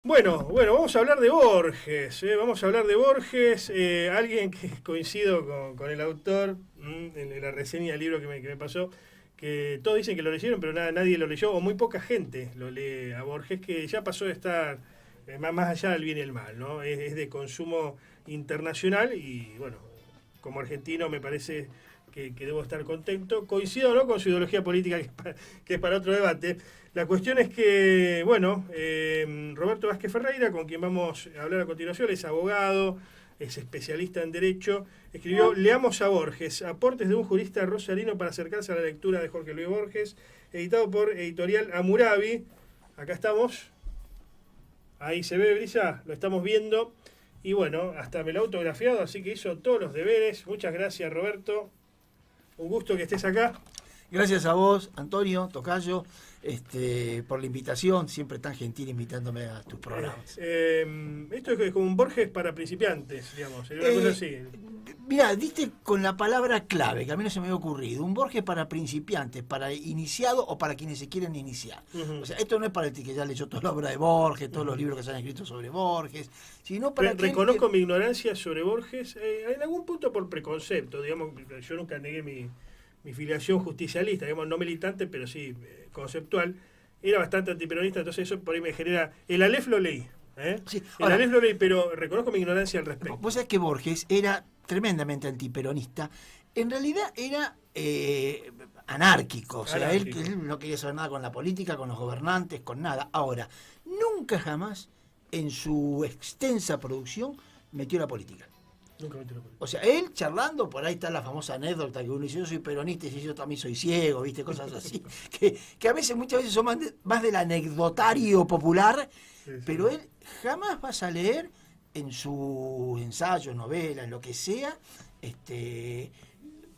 Bueno, vamos a hablar de Borges, vamos a hablar de Borges, alguien que coincido con el autor en la reseña del libro que me pasó, que todos dicen que lo leyeron, pero nadie lo leyó, o muy poca gente lo lee a Borges, que ya pasó de estar más allá del bien y el mal, ¿no? Es de consumo internacional y bueno, como argentino me parece que debo estar contento. Coincido, ¿no?, con su ideología política, que es para otro debate. La cuestión es que, bueno, Roberto Vázquez Ferreira, con quien vamos a hablar a continuación, es abogado, es especialista en Derecho, escribió Leamos a Borges, aportes de un jurista rosarino para acercarse a la lectura de Jorge Luis Borges, editado por Editorial Hammurabi. Acá estamos. Ahí se ve, Brisa, lo estamos viendo. Y bueno, hasta me lo ha autografiado, así que hizo todos los deberes. Muchas gracias, Roberto. Un gusto que estés acá. Gracias a vos, Antonio, tocayo, por la invitación, siempre tan gentil invitándome a tus programas. Esto es como un Borges para principiantes, digamos, una cosa así. Mirá, diste con la palabra clave, que a mí no se me había ocurrido. Un Borges para principiantes, para iniciados o para quienes se quieren iniciar. Uh-huh. O sea, esto no es para el que ya leyó toda la obra de Borges, todos los libros que se han escrito sobre Borges, sino para reconozco mi ignorancia sobre Borges, en algún punto por preconcepto, digamos. Yo nunca negué mi filiación justicialista, digamos, no militante, pero sí conceptual. Era bastante antiperonista, entonces eso por ahí me genera... El Aleph lo leí, Sí. El Aleph lo leí, pero reconozco mi ignorancia al respecto. Vos sabés que Borges era tremendamente antiperonista. En realidad era anárquico. O sea, Anárquico. Él no quería saber nada con la política, con los gobernantes, con nada. Ahora, nunca jamás en su extensa producción metió la política. Nunca me enteré. O sea, él charlando, por ahí está la famosa anécdota que uno dice: yo soy peronista y yo también soy ciego, ¿viste? Cosas así. que a veces, muchas veces son más del anecdotario popular, Sí. pero él jamás vas a leer en su ensayo, novela, en lo que sea,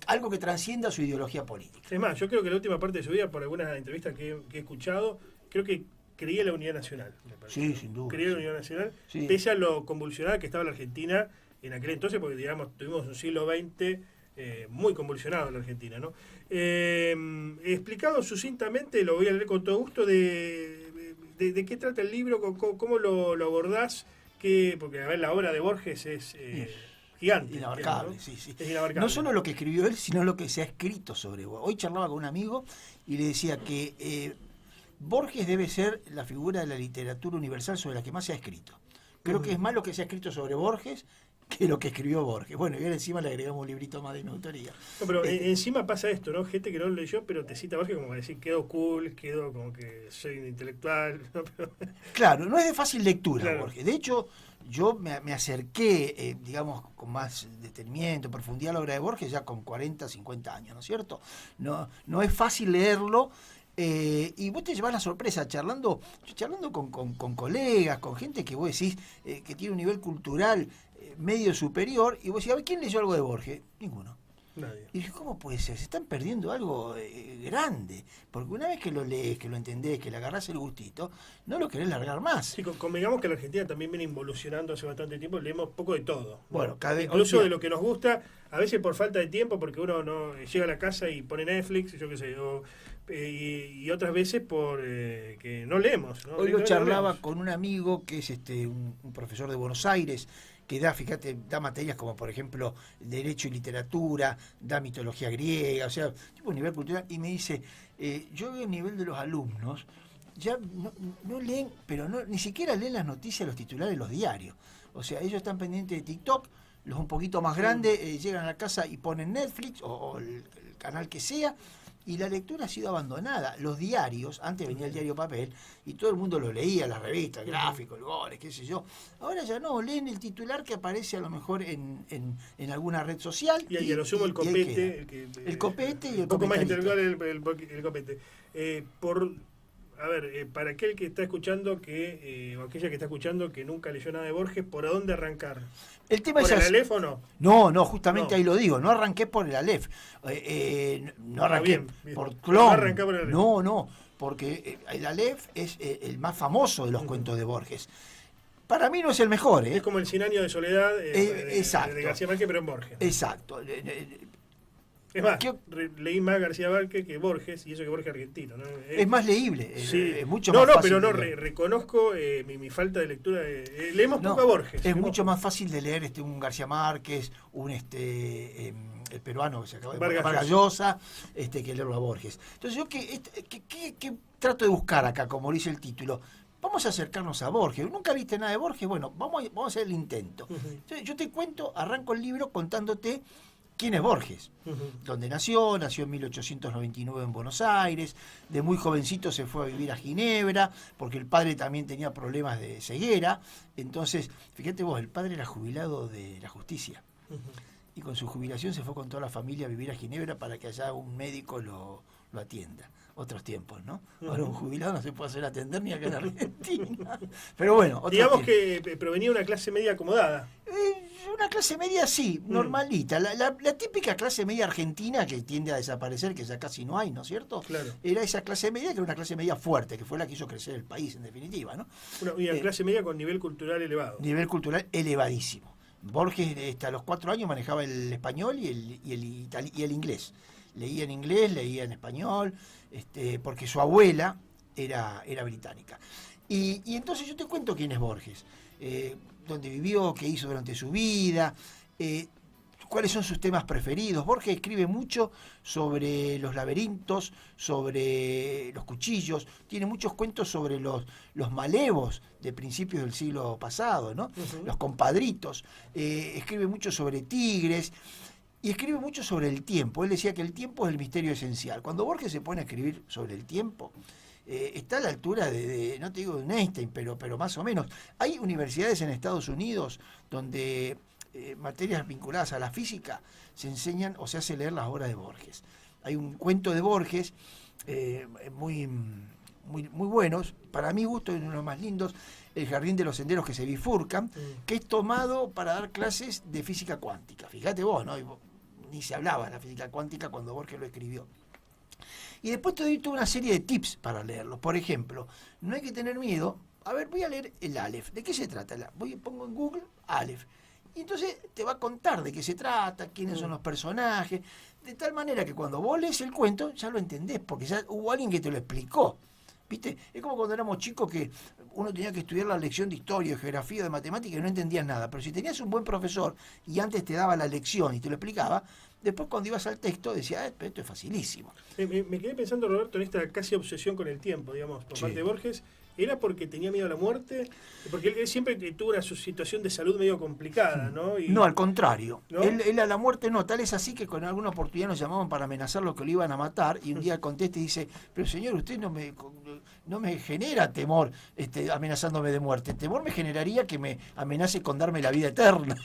algo que transcienda su ideología política. Es más, yo creo que la última parte de su vida, por algunas entrevistas que he escuchado, creo que creía en la unidad nacional. Me parece. Sí, sin duda. Creía en la unidad nacional, Sí. pese a lo convulsionada que estaba la Argentina en aquel entonces, porque digamos tuvimos un siglo XX muy convulsionado en la Argentina, ¿no? Explicado sucintamente, lo voy a leer con todo gusto, de qué trata el libro, cómo lo abordás, porque a ver, la obra de Borges es gigante. Inabarcable, ¿no? sí. Es inabarcable. No solo lo que escribió él, sino lo que se ha escrito sobre Borges. Hoy charlaba con un amigo y le decía que Borges debe ser la figura de la literatura universal sobre la que más se ha escrito. Creo que es más lo que se ha escrito sobre Borges que lo que escribió Borges. Bueno, y ahora encima le agregamos un librito más de mi autoría. No, pero encima pasa esto, ¿no? Gente que no lo leyó, pero te cita Borges como para decir, quedó cool, quedó como que soy un intelectual. ¿No? Pero... Claro, no es de fácil lectura, Claro. Borges. De hecho, yo me acerqué, digamos, con más detenimiento, profundidad a la obra de Borges ya con 40, 50 años, ¿no es cierto? No es fácil leerlo. Y vos te llevas la sorpresa charlando con colegas, con gente que vos decís que tiene un nivel cultural medio superior, y vos decís: a ver, ¿quién leyó algo de Borges? Ninguno. Nadie. Y dije: ¿cómo puede ser? Se están perdiendo algo grande, porque una vez que lo lees, que lo entendés, que le agarrás el gustito, no lo querés largar más. Sí, convengamos que la Argentina también viene involucionando hace bastante tiempo, leemos poco de todo, ¿no? Bueno, incluso de lo que nos gusta, a veces por falta de tiempo, porque uno no llega a la casa y pone Netflix, yo qué sé, y otras veces por que no leemos, ¿no? Hoy lo No charlaba leemos. con un amigo que es un profesor de Buenos Aires, que da materias como, por ejemplo, Derecho y Literatura, da mitología griega, o sea, tipo nivel cultural, y me dice: yo veo el nivel de los alumnos, ya no leen, pero ni siquiera leen las noticias, los titulares de los diarios. O sea, ellos están pendientes de TikTok, los un poquito más grandes llegan a la casa y ponen Netflix o el canal que sea, y la lectura ha sido abandonada. Los diarios, antes venía el diario papel y todo el mundo lo leía, las revistas, el gráfico, el Goles, qué sé yo. Ahora ya no, leen el titular que aparece a lo mejor en alguna red social. Y a lo sumo el copete. El copete y el un poco más comentarista. intelectual el copete. Para aquel que está escuchando, o aquella que está escuchando que nunca leyó nada de Borges, ¿por dónde arrancar? El tema ¿Por es el así. Aleph o no? No, justamente No. ahí lo digo, no arranqué por el Aleph, no arranqué bien. por No Clon, arranqué por el Aleph. no, porque el Aleph es el más famoso de los cuentos de Borges. Para mí no es el mejor, Es como el 100 años de soledad exacto. de García Márquez, pero en Borges. Exacto. Es más, leí más García Márquez que Borges, y eso que Borges argentino, ¿no? Es más leíble, sí. Es mucho más fácil. Pero no, reconozco mi falta de lectura. Leemos poco a Borges. Es mucho más fácil de leer un García Márquez, el peruano que se acaba de Vargas Llosa, que leerlo a Borges. Entonces yo que trato de buscar acá, como dice el título, vamos a acercarnos a Borges. ¿Nunca viste nada de Borges? Bueno, vamos a hacer el intento. Entonces, yo te cuento, arranco el libro contándote quién es Borges, dónde nació en 1899 en Buenos Aires, de muy jovencito se fue a vivir a Ginebra, porque el padre también tenía problemas de ceguera, entonces, fíjate vos, el padre era jubilado de la justicia, y con su jubilación se fue con toda la familia a vivir a Ginebra para que allá un médico lo atienda. Otros tiempos, ¿no? Ahora un jubilado no se puede hacer atender ni acá en Argentina. Pero bueno, digamos que provenía de una clase media acomodada. Una clase media, sí, normalita. La típica clase media argentina que tiende a desaparecer, que ya casi no hay, ¿no es cierto? Claro. Era esa clase media que era una clase media fuerte, que fue la que hizo crecer el país, en definitiva, ¿no? Una clase media con nivel cultural elevado. Nivel cultural elevadísimo. Borges hasta los 4 años manejaba el español y el inglés. Leía en inglés, leía en español, porque su abuela era británica. Y entonces yo te cuento quién es Borges, dónde vivió, qué hizo durante su vida, cuáles son sus temas preferidos. Borges escribe mucho sobre los laberintos, sobre los cuchillos, tiene muchos cuentos sobre los malevos de principios del siglo pasado, ¿no? Los compadritos, escribe mucho sobre tigres. Y escribe mucho sobre el tiempo. Él decía que el tiempo es el misterio esencial. Cuando Borges se pone a escribir sobre el tiempo, está a la altura no te digo de un Einstein, pero más o menos. Hay universidades en Estados Unidos donde materias vinculadas a la física se enseñan o se hace leer las obras de Borges. Hay un cuento de Borges muy buenos, para mi gusto, uno de los más lindos, El jardín de los senderos que se bifurcan, que es tomado para dar clases de física cuántica. Fíjate vos, ¿no? Ni se hablaba de la física cuántica cuando Borges lo escribió. Y después te doy toda una serie de tips para leerlo. Por ejemplo, no hay que tener miedo. A ver, voy a leer el Aleph. ¿De qué se trata? Pongo en Google Aleph. Y entonces te va a contar de qué se trata, quiénes son los personajes, de tal manera que cuando vos lees el cuento ya lo entendés, porque ya hubo alguien que te lo explicó. ¿Viste? Es como cuando éramos chicos que uno tenía que estudiar la lección de historia, de geografía, de matemática y no entendías nada. Pero si tenías un buen profesor y antes te daba la lección y te lo explicaba, después cuando ibas al texto decías, pero esto es facilísimo. Me quedé pensando, Roberto, en esta casi obsesión con el tiempo, digamos, por parte de Borges. ¿Era porque tenía miedo a la muerte? Porque él siempre tuvo una situación de salud medio complicada, ¿no? No, al contrario. ¿No? Él a la muerte no. Tal es así que con alguna oportunidad nos llamaban para amenazarlo que lo iban a matar y un día contesta y dice, pero señor, usted no me genera temor amenazándome de muerte. Temor me generaría que me amenace con darme la vida eterna.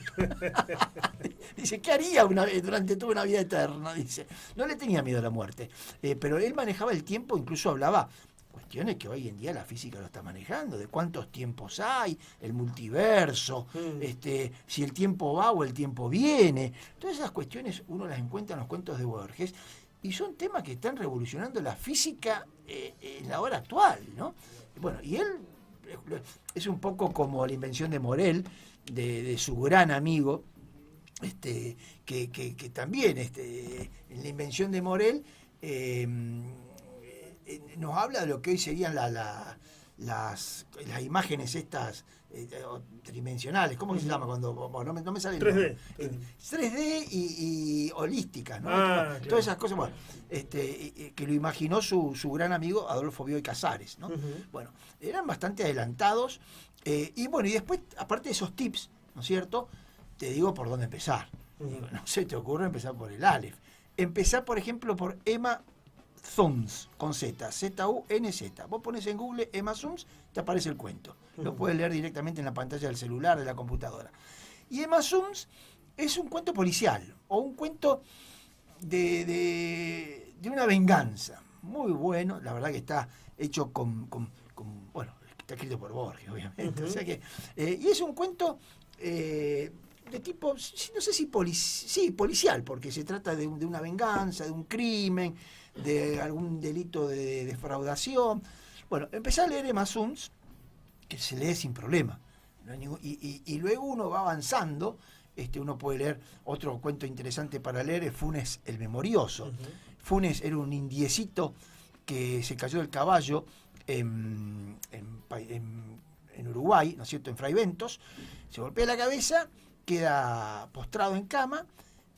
Dice, ¿qué haría durante toda una vida eterna? Dice, no le tenía miedo a la muerte. Pero él manejaba el tiempo, incluso hablaba cuestiones que hoy en día la física lo está manejando, de cuántos tiempos hay, el multiverso, si el tiempo va o el tiempo viene. Todas esas cuestiones uno las encuentra en los cuentos de Borges y son temas que están revolucionando la física en la hora actual, ¿no? Bueno, y él es un poco como la invención de Morel, de su gran amigo, que también en la invención de Morel nos habla de lo que hoy serían las imágenes estas tridimensionales. ¿Cómo se llama? Cuando no me sale 3D. 3D y holísticas, ¿no? Claro. Todas esas cosas, bueno, que lo imaginó su gran amigo Adolfo Bioy Casares, ¿no? Bueno, eran bastante adelantados. Y bueno, y después, aparte de esos tips, ¿no es cierto? Te digo por dónde empezar. Digo, no se te ocurre empezar por el Aleph. Empezar, por ejemplo, por Emma Zunz, con Z, Z-U-N-Z. Vos pones en Google Emma Zunz, te aparece el cuento. Lo puedes leer directamente en la pantalla del celular, de la computadora. Y Emma Zunz es un cuento policial, o un cuento de una venganza. Muy bueno, la verdad que está hecho bueno, está escrito por Borges, obviamente. O sea que, y es un cuento de tipo, no sé si policial, porque se trata de una venganza, de un crimen, de algún delito de defraudación. Bueno, empecé a leer Emma Zunz, que se lee sin problema. No hay y luego uno va avanzando uno puede leer otro cuento interesante para leer, es Funes el Memorioso. Funes era un indiecito que se cayó del caballo en Uruguay, ¿no es cierto?, en Fraiventos, se golpea la cabeza, queda postrado en cama,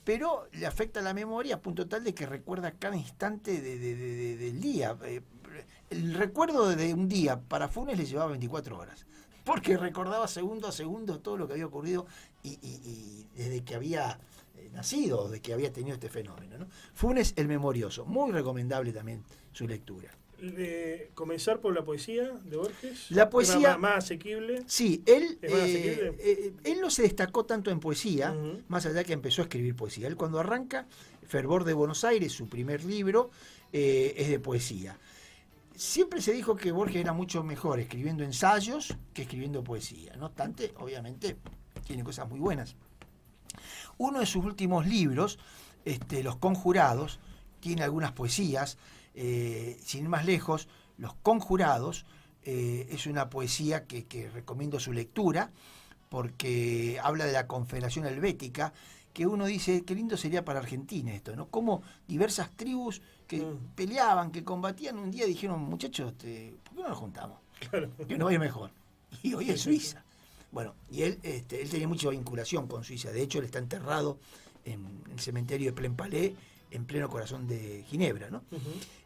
pero le afecta la memoria a punto tal de que recuerda cada instante del día. El recuerdo de un día para Funes le llevaba 24 horas, porque recordaba segundo a segundo todo lo que había ocurrido y desde que había nacido, de que había tenido este fenómeno, ¿no? Funes el Memorioso, muy recomendable también su lectura. Comenzar por la poesía de Borges. La poesía más asequible. Sí, él, ¿Es más asequible? él no se destacó tanto en poesía, más allá que empezó a escribir poesía. Él cuando arranca, Fervor de Buenos Aires, su primer libro, es de poesía. Siempre se dijo que Borges era mucho mejor escribiendo ensayos que escribiendo poesía. No obstante, obviamente, tiene cosas muy buenas. Uno de sus últimos libros, Los Conjurados, tiene algunas poesías. Sin ir más lejos, Los Conjurados es una poesía que recomiendo su lectura, porque habla de la Confederación Helvética, que uno dice, qué lindo sería para Argentina esto, ¿no? Como diversas tribus que peleaban, que combatían, un día dijeron, muchachos, ¿por qué no nos juntamos? Claro. Que nos va a ir mejor. Y hoy es Suiza. Bueno, y él tenía mucha vinculación con Suiza. De hecho, él está enterrado en el cementerio de Plainpalais, en pleno corazón de Ginebra, ¿no?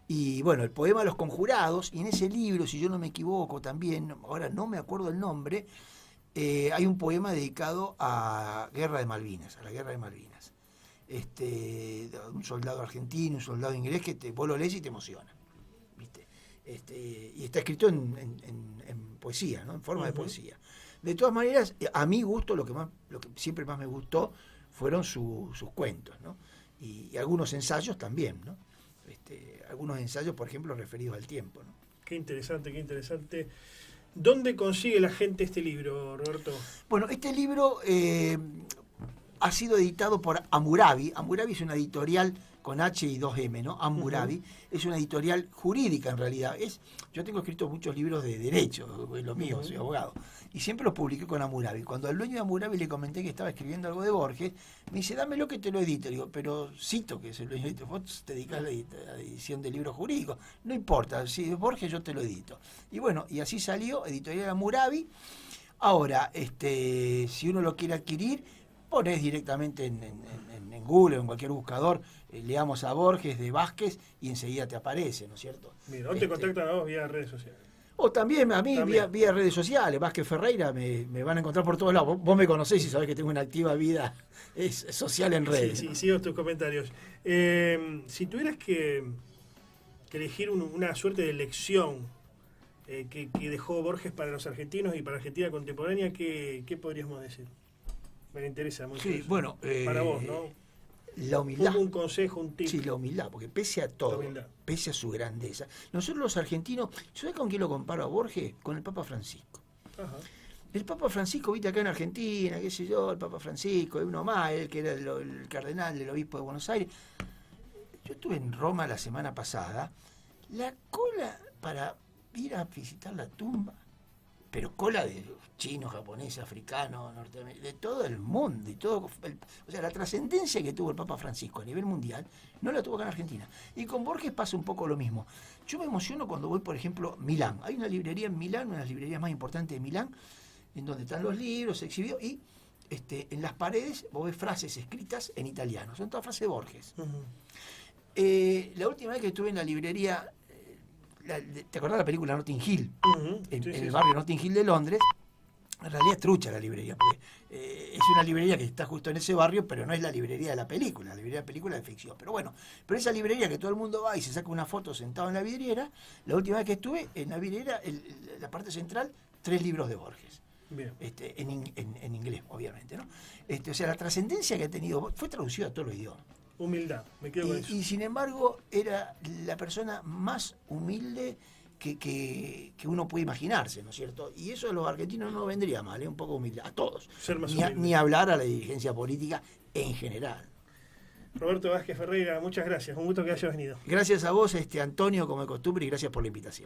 Y bueno, el poema Los Conjurados, y en ese libro, si yo no me equivoco también, ahora no me acuerdo el nombre, hay un poema dedicado a Guerra de Malvinas, a la Guerra de Malvinas. Un soldado argentino, un soldado inglés, que vos lo lees y te emociona, ¿viste? Y está escrito en poesía, ¿no? En forma de poesía. De todas maneras, a mi gusto, lo que siempre más me gustó fueron sus cuentos, ¿no? Y algunos ensayos también, ¿no? Algunos ensayos, por ejemplo, referidos al tiempo, ¿no? Qué interesante, qué interesante. ¿Dónde consigue la gente este libro, Roberto? Bueno, este libro ha sido editado por Hammurabi. Hammurabi es una editorial con H y 2M, ¿no? Hammurabi es una editorial jurídica en realidad. Yo tengo escrito muchos libros de derecho, es lo mío, soy abogado. Y siempre los publiqué con Hammurabi. Cuando al dueño de Hammurabi le comenté que estaba escribiendo algo de Borges, me dice, dámelo que te lo edito. Digo, pero cito que se lo edito. Vos te dedicás a la edición de libros jurídicos. No importa, si es Borges yo te lo edito. Y bueno, y así salió, editorial Hammurabi. Ahora, si uno lo quiere adquirir, ponés directamente en Google o en cualquier buscador, leamos a Borges de Vázquez y enseguida te aparece, ¿no es cierto? Mira, o te contactan a vos vía redes sociales. O también a mí vía redes sociales, Vázquez Ferreira, me van a encontrar por todos lados. Vos me conocés y sabés que tengo una activa vida social en redes. Sí, ¿no? Sigo tus comentarios. Si tuvieras que elegir una suerte de lección que dejó Borges para los argentinos y para Argentina contemporánea, ¿qué podríamos decir? Me interesa mucho. Sí, eso. bueno, para vos, ¿no? La humildad. Un consejo, un tip. Sí, la humildad, porque pese a todo, pese a su grandeza, nosotros los argentinos, ¿sabés con quién lo comparo a Borges? Con el Papa Francisco. Ajá. El Papa Francisco, viste acá en Argentina, qué sé yo, el Papa Francisco, uno más, él que era el cardenal del obispo de Buenos Aires. Yo estuve en Roma la semana pasada, la cola para ir a visitar la tumba, pero cola de chinos, japoneses, africanos, norteamericanos, de todo el mundo, y todo, o sea, la trascendencia que tuvo el Papa Francisco a nivel mundial, no la tuvo acá en Argentina. Y con Borges pasa un poco lo mismo. Yo me emociono cuando voy, por ejemplo, a Milán. Hay una librería en Milán, una de las librerías más importantes de Milán, en donde están los libros exhibidos, y en las paredes vos ves frases escritas en italiano, son todas frases de Borges. La última vez que estuve en la librería, ¿te acordás de la película Notting Hill? En el barrio Notting Hill de Londres. En realidad es trucha la librería, porque es una librería que está justo en ese barrio, pero no es la librería de la película, la librería de la película de ficción. Pero bueno, pero esa librería que todo el mundo va y se saca una foto sentado en la vidriera, la última vez que estuve en la vidriera, la parte central, 3 libros de Borges. Bien. En inglés, obviamente, ¿no? O sea, la trascendencia que ha tenido, fue traducido a todos los idiomas. Humildad, me quedo con eso. Y sin embargo, era la persona más humilde que uno puede imaginarse, ¿no es cierto? Y eso a los argentinos no vendría mal, un poco humildad, a todos. Ser más ni hablar a la dirigencia política en general. Roberto Vázquez Ferreira, muchas gracias, un gusto que hayas venido. Gracias a vos, Antonio, como de costumbre, y gracias por la invitación.